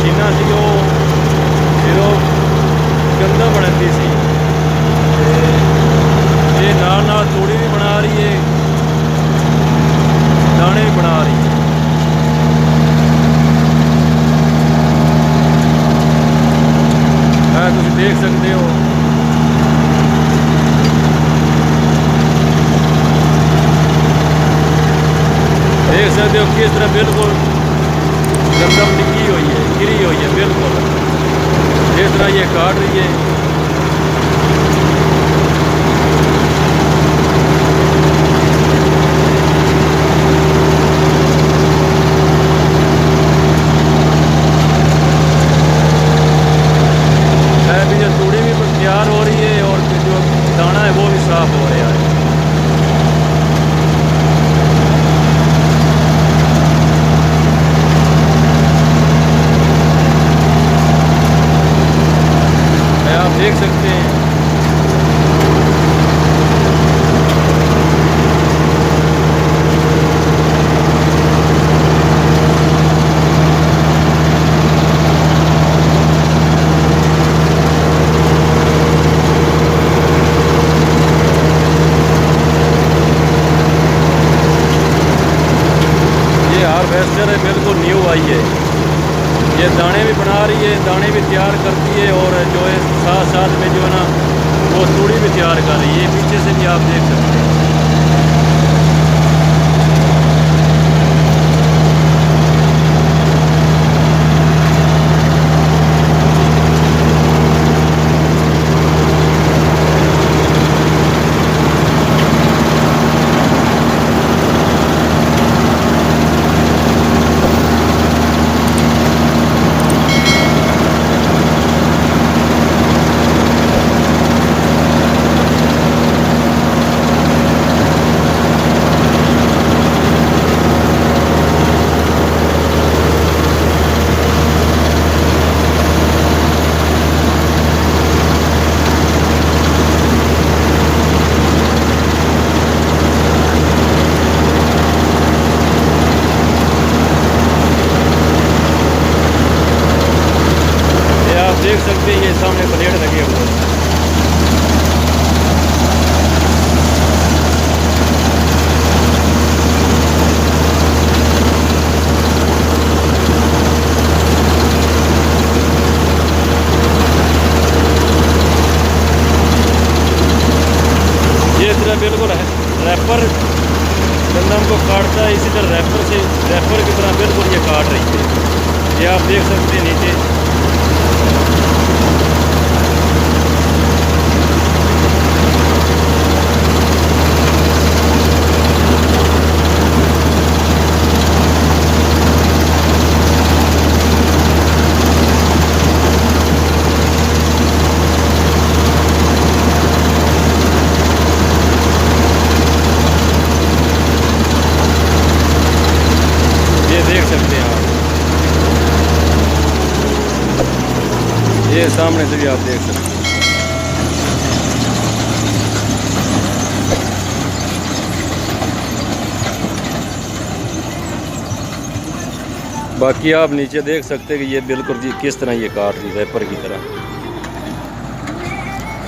मशीना सी वो फिर वो गंदा बनाती सी। ये नाल नाल तूड़ी भी बना रही है, दाने भी बना रही है। तुम देख सकते हो किस तरह बिल्कुल गंदम टिकी हुई है, गिरी हुई है बिल्कुल, जिस तरह ये काट रही है। अभी जो तूड़ी भी तैयार हो रही है और जो दाना है वो भी साफ हो रहा है। आप देख सकते हैं ये हार्वेस्टर है, बिल्कुल न्यू आई है। ये दाने भी बना रही है, दाने भी तैयार करती है और जो है साथ साथ में जो है ना वो तूड़ी भी तैयार कर रही है। पीछे से भी आप देख सकते हैं। देख सकते हैं ये सामने प्लेट लगे हुए हैं। ये तरह बिल्कुल रैपर गंदम को काटता है, इसी तरह रैपर की तरह बिल्कुल ये काट रही है। ये आप देख सकते हैं नीचे। देख सकते हैं आप, ये सामने से भी आप देख सकते हैं। बाकी आप नीचे देख सकते हैं कि ये बिल्कुल किस तरह ये काट रही है, रैपर की तरह।